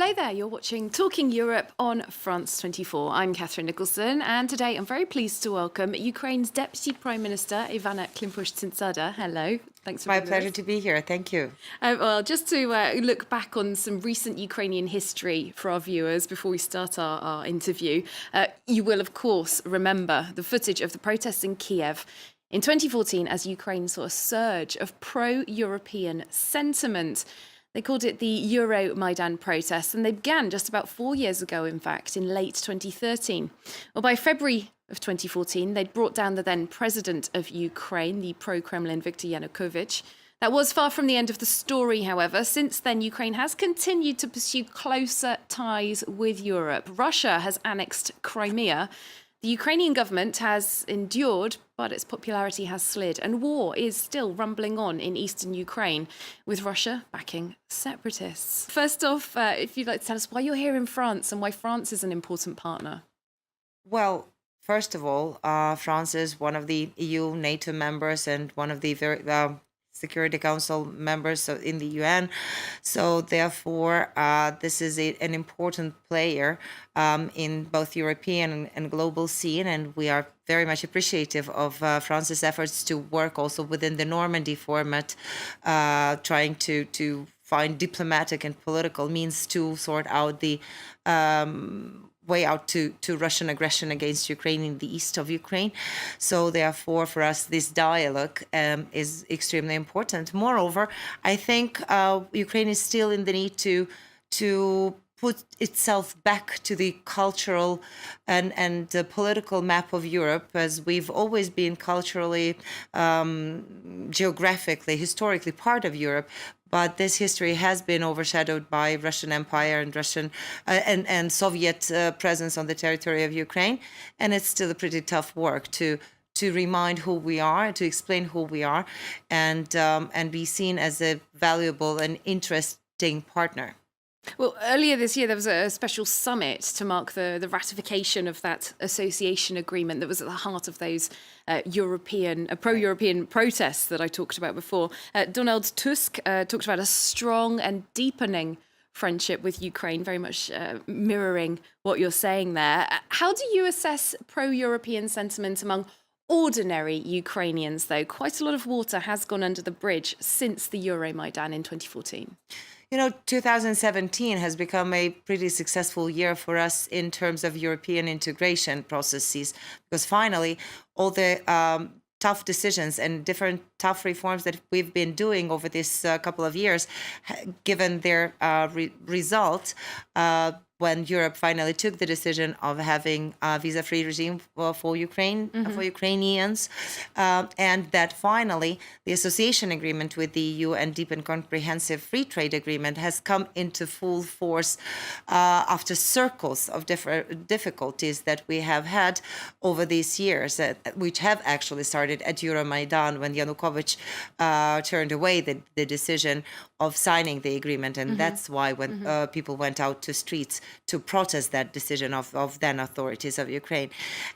Hello there, you're watching Talking Europe on France 24. I'm Catherine Nicholson, and today I'm very pleased to welcome Ukraine's Deputy Prime Minister, Ivana Klympush-Цинцadze. Hello, thanks for being with us. My pleasure to be here, thank you. Well, just to look back on some recent Ukrainian history for our viewers before we start our interview, you will of course remember the footage of the protests in Kiev in 2014 as Ukraine saw a surge of pro-European sentiment. They called it the Euromaidan protests, and they began just about 4 years ago, in fact, in late 2013. Well, by February of 2014, they'd brought down the then president of Ukraine, the pro-Kremlin Viktor Yanukovych. That was far from the end of the story, however. Since then, Ukraine has continued to pursue closer ties with Europe. Russia has annexed Crimea. The Ukrainian government has endured, but its popularity has slid, and war is still rumbling on in eastern Ukraine, with Russia backing separatists. First off, if you'd like to tell us why you're here in France and why France is an important partner. Well, first of all, France is one of the EU, NATO members and one of the Security Council members in the UN. So therefore, this is an important player in both European and global scene. And we are very much appreciative of France's efforts to work also within the Normandy format, trying to find diplomatic and political means to sort out the way out to Russian aggression against Ukraine in the east of Ukraine. So therefore, for us, this dialogue is extremely important. Moreover, I think Ukraine is still in the need to put itself back to the cultural and the political map of Europe, as we've always been culturally, geographically, historically part of Europe. But this history has been overshadowed by Russian Empire and Russian and Soviet presence on the territory of Ukraine, and it's still a pretty tough work to remind who we are, to explain who we are, and be seen as a valuable and interesting partner. Well, earlier this year, there was a special summit to mark the ratification of that association agreement that was at the heart of those pro-European protests that I talked about before. Donald Tusk talked about a strong and deepening friendship with Ukraine, very much mirroring what you're saying there. How do you assess pro-European sentiment among ordinary Ukrainians, though? Quite a lot of water has gone under the bridge since the Euromaidan in 2014. You know, 2017 has become a pretty successful year for us in terms of European integration processes, because finally all the tough decisions and different tough reforms that we've been doing over this couple of years, given their result, when Europe finally took the decision of having a visa-free regime for Ukraine, for Ukrainians, and that finally the association agreement with the EU and deep and comprehensive free trade agreement has come into full force after circles of different difficulties that we have had over these years, which have actually started at Euromaidan when Yanukovych turned away the decision of signing the agreement, and that's why when people went out to streets to protest that decision of then authorities of Ukraine.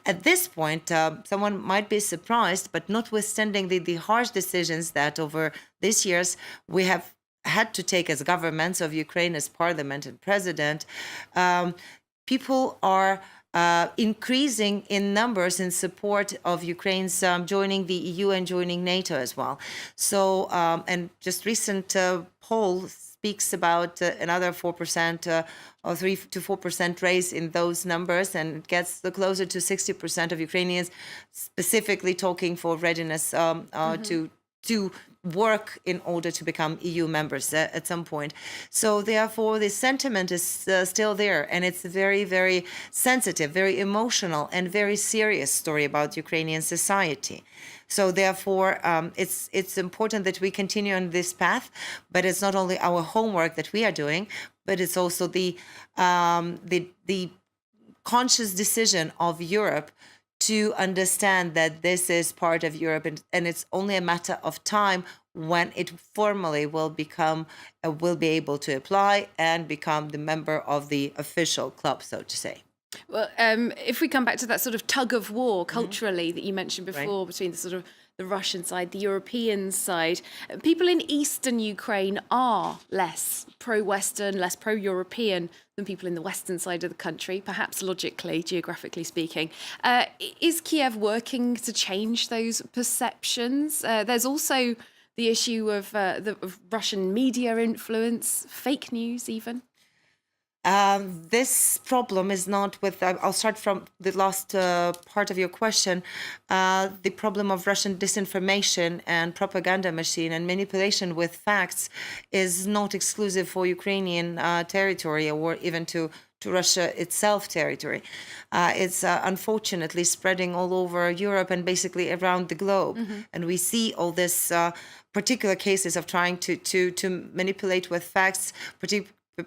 At this point, someone might be surprised, but notwithstanding the harsh decisions that over these years we have had to take as governments of Ukraine, as parliament and president, people are increasing in numbers in support of Ukraine's joining the EU and joining NATO as well. So, and just recent poll speaks about another 4% or 3 to 4% raise in those numbers, and it gets closer to 60% of Ukrainians specifically talking for readiness to work in order to become EU members at some point. So therefore, the sentiment is still there, and it's a very, very sensitive, very emotional, and very serious story about Ukrainian society. So therefore, it's important that we continue on this path, but it's not only our homework that we are doing, but it's also the conscious decision of Europe to understand that this is part of Europe, and it's only a matter of time when it formally will be able to apply and become the member of the official club, so to say. Well, if we come back to that sort of tug of war culturally that you mentioned before, between the sort of the Russian side, the European side. People in eastern Ukraine are less pro-Western, less pro-European than people in the western side of the country, perhaps logically, geographically speaking. Is Kiev working to change those perceptions? There's also the issue of Russian media influence, fake news even. This problem is not with, I'll start from the last part of your question. The problem of Russian disinformation and propaganda machine and manipulation with facts is not exclusive for Ukrainian territory or even to Russia itself territory. It's unfortunately spreading all over Europe and basically around the globe. And we see all this particular cases of trying to manipulate with facts,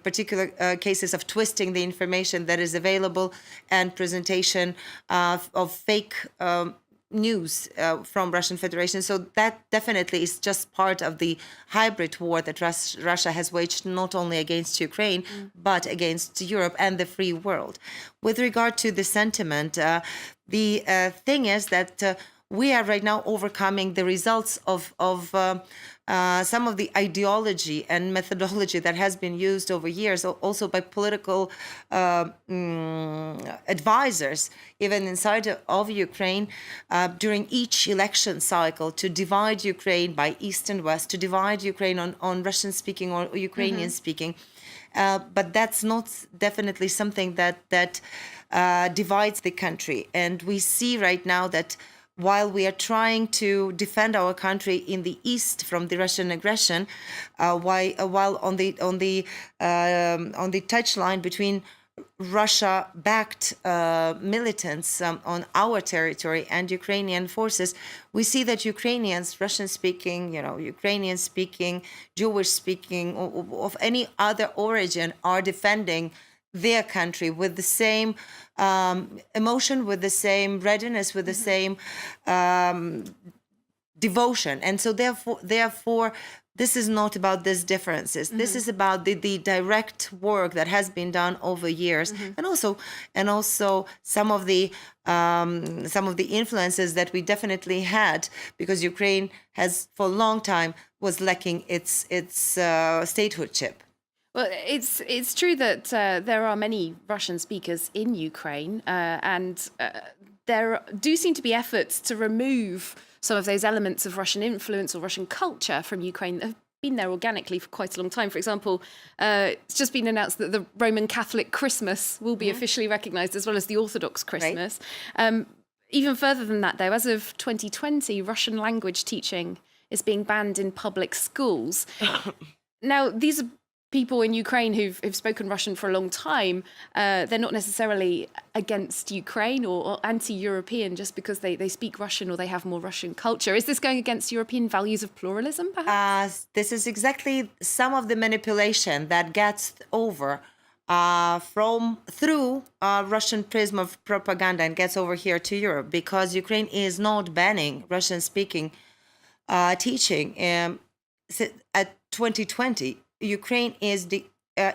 particular cases of twisting the information that is available and presentation of fake news from Russian Federation. So that definitely is just part of the hybrid war that Russia has waged not only against Ukraine, but against Europe and the free world. With regard to the sentiment, the thing is that we are right now overcoming the results of some of the ideology and methodology that has been used over years, also by political advisors, even inside of Ukraine, during each election cycle, to divide Ukraine by east and west, to divide Ukraine on Russian-speaking or Ukrainian-speaking. But that's not definitely something that divides the country. And we see right now that while we are trying to defend our country in the east from the Russian aggression, while on the touchline between Russia-backed militants on our territory and Ukrainian forces, we see that Ukrainians, Russian-speaking, Ukrainian-speaking, Jewish-speaking, of any other origin, are defending their country with the same emotion, with the same readiness, with the same devotion. And so therefore, this is not about these differences. This is about the direct work that has been done over years, and also some of the influences that we definitely had, because Ukraine has for a long time was lacking its statehoodship. Well, it's true that there are many Russian speakers in Ukraine, and there do seem to be efforts to remove some of those elements of Russian influence or Russian culture from Ukraine that have been there organically for quite a long time. For example, it's just been announced that the Roman Catholic Christmas will be officially recognised, as well as the Orthodox Christmas. Right. Even further than that, though, as of 2020, Russian language teaching is being banned in public schools. Now, these are people in Ukraine who've spoken Russian for a long time. They're not necessarily against Ukraine or anti-European just because they speak Russian or they have more Russian culture. Is this going against European values of pluralism, perhaps? This is exactly some of the manipulation that gets over through Russian prism of propaganda and gets over here to Europe, because Ukraine is not banning Russian-speaking teaching. At 2020, Ukraine is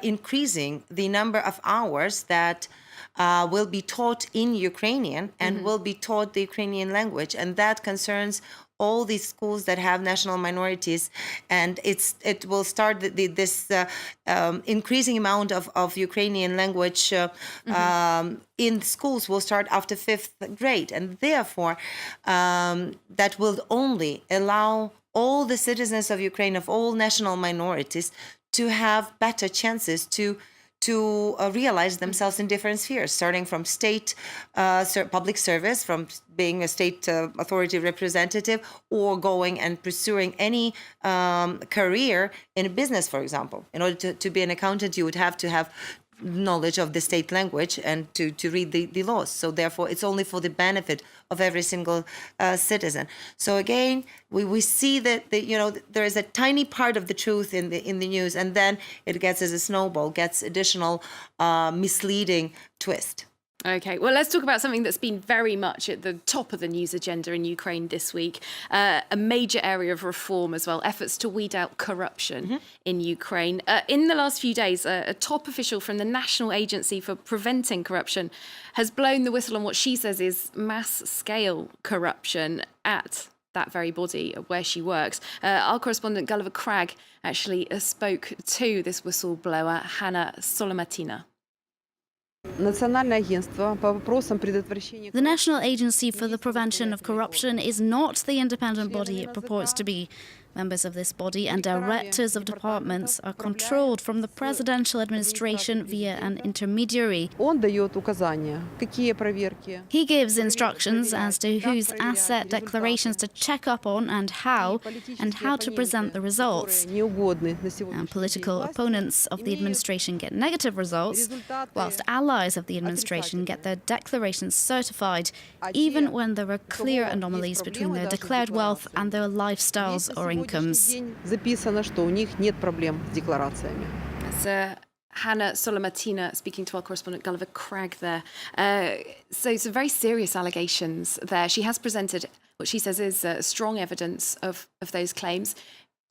increasing the number of hours that will be taught in Ukrainian and will be taught the Ukrainian language. And that concerns all these schools that have national minorities. And it will start this increasing amount of Ukrainian language in schools will start after 5th grade. And therefore, that will only allow all the citizens of Ukraine, of all national minorities, to have better chances to realize themselves in different spheres, starting from state public service, from being a state authority representative, or going and pursuing any career in business, for example. In order to be an accountant, you would have to have knowledge of the state language and to read the laws. So therefore, it's only for the benefit of every single citizen. So again, we see that there is a tiny part of the truth in the news, and then it gets, as a snowball, gets additional misleading twist. Okay, well, let's talk about something that's been very much at the top of the news agenda in Ukraine this week, a major area of reform as well, efforts to weed out corruption in Ukraine. In the last few days, a top official from the National Agency for Preventing Corruption has blown the whistle on what she says is mass-scale corruption at that very body where she works. Our correspondent Gulliver Cragg actually spoke to this whistleblower, Hannah Solomatina. Национальное агентство по вопросам предотвращения... The National Agency for the Prevention of Corruption is not the independent body it purports to be. Members of this body and directors of departments are controlled from the presidential administration via an intermediary. Он дает указания, какие проверки. He gives instructions as to whose asset declarations to check up on and how to present the results. Неугодны на сегодняшний And political день. opponents of the administration get negative results, whilst allies of the administration get their declarations certified, even when there are clear anomalies between their declared wealth and their lifestyles or incomes. День записано, что у них нет проблем с декларациями. That's Hannah Solomatina speaking to our correspondent Gulliver Cragg there. So some very serious allegations there. She has presented what she says is strong evidence of those claims.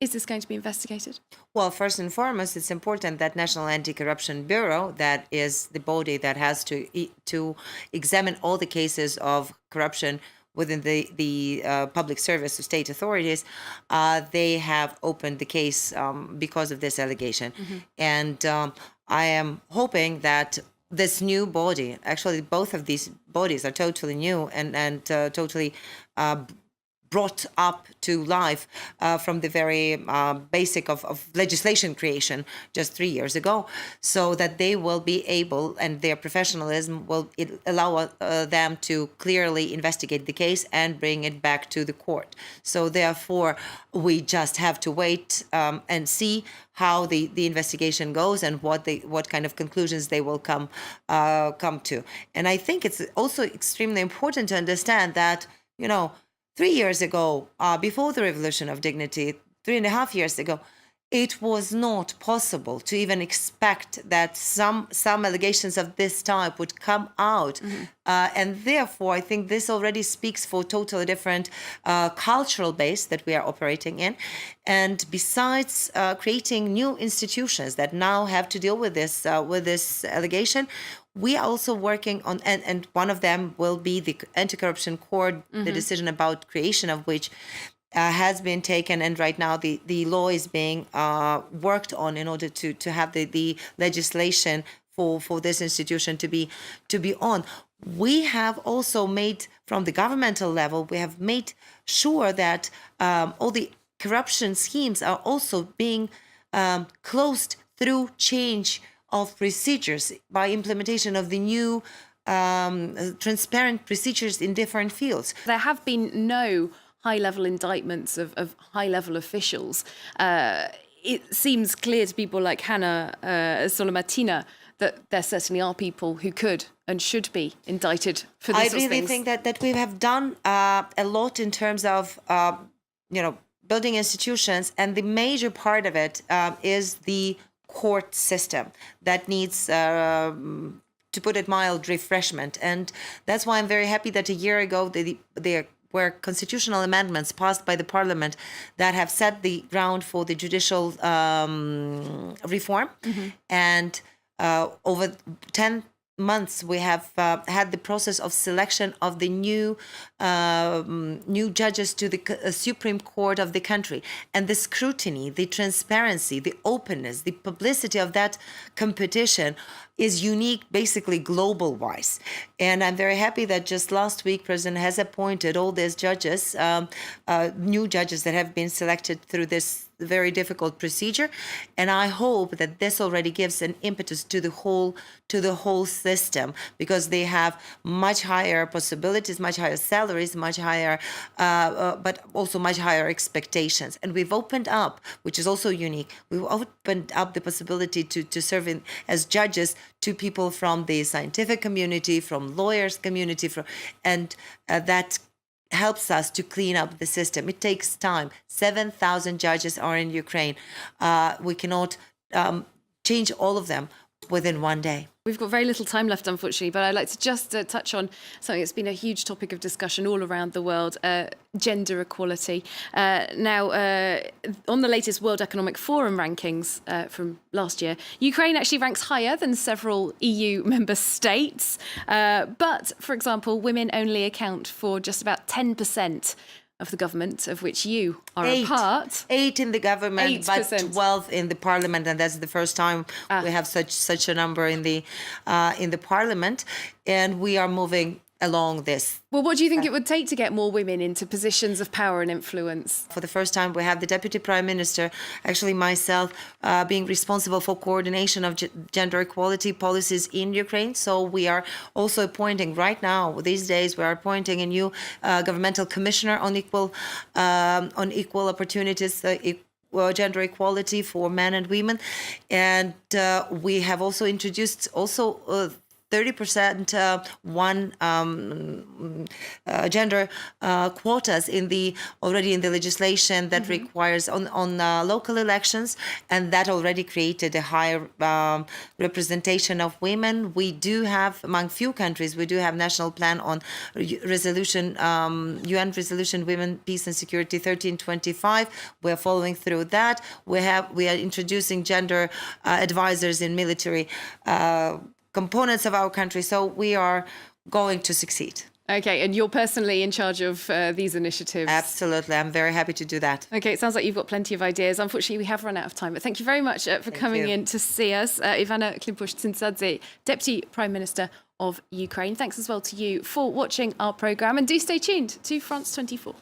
Is this going to be investigated? Well, first and foremost, it's important that National Anti-Corruption Bureau, that is the body that has to examine all the cases of corruption within the public service of state authorities, they have opened the case because of this allegation. And I am hoping that this new body, actually both of these bodies are totally new and totally brought up to life from the very basic of legislation creation just 3 years ago, so that they will be able, and their professionalism will allow them to clearly investigate the case and bring it back to the court. So therefore, we just have to wait and see how the investigation goes and what kind of conclusions they will come to. And I think it's also extremely important to understand that, 3 years ago, before the Revolution of Dignity, 3.5 years ago, it was not possible to even expect that some allegations of this type would come out. And therefore, I think this already speaks for a totally different cultural base that we are operating in. And besides creating new institutions that now have to deal with this allegation, we are also working on, and one of them will be the Anti-Corruption Court, the decision about creation of which has been taken, and right now the law is being worked on in order to have the legislation for this institution to be on. We have also made, from the governmental level, we have made sure that all the corruption schemes are also being closed through change of procedures by implementation of the new transparent procedures in different fields. There have been no high-level indictments of high-level officials. It seems clear to people like Hannah Solomatina that there certainly are people who could and should be indicted for these sorts of things. I really think that we have done a lot in terms of, building institutions, and the major part of it is the court system that needs, to put it mild, refreshment. And that's why I'm very happy that a year ago there were constitutional amendments passed by the parliament that have set the ground for the judicial reform. And over 10 months we have had the process of selection of the new judges to the Supreme Court of the country, and the scrutiny, the transparency, the openness, the publicity of that competition is unique, basically global wise. And I'm very happy that just last week President has appointed all these judges, new judges that have been selected through this very difficult procedure. And I hope that this already gives an impetus to the whole system, because they have much higher possibilities, much higher salaries, much higher, but also much higher expectations. And we've opened up, which is also unique, we've opened up the possibility to serve as judges to people from the scientific community, from lawyers community, and that helps us to clean up the system. It takes time. 7,000 judges are in Ukraine. We cannot change all of them within one day. We've got very little time left, unfortunately, but I'd like to just touch on something that's been a huge topic of discussion all around the world, gender equality. Now, on the latest World Economic Forum rankings from last year, Ukraine actually ranks higher than several EU member states. But, for example, women only account for just about 10% of the government, of which you are Eight. a part. 8 in the government, but 8%. 12 in the parliament, and that's the first time we have such a number in the parliament, and we are moving along this. Well, what do you think it would take to get more women into positions of power and influence? For the first time, we have the Deputy Prime Minister, actually myself, being responsible for coordination of gender equality policies in Ukraine. So we are also appointing right now, these days, we are appointing a new governmental commissioner on equal opportunities, gender equality for men and women. And we have also introduced 30% gender quotas already in the legislation that requires on local elections, and that already created a higher representation of women. We do have, among few countries, we do have national plan on resolution, UN resolution, Women, Peace and Security 1325. We're following through that. We are introducing gender advisors in military components of our country, so we are going to succeed. Okay, and you're personally in charge of these initiatives? Absolutely, I'm very happy to do that. Okay, it sounds like you've got plenty of ideas. Unfortunately, we have run out of time, but thank you very much for coming in to see us. Ivana Klympush-Цинцadze, Deputy Prime Minister of Ukraine. Thanks as well to you for watching our programme, and do stay tuned to France 24.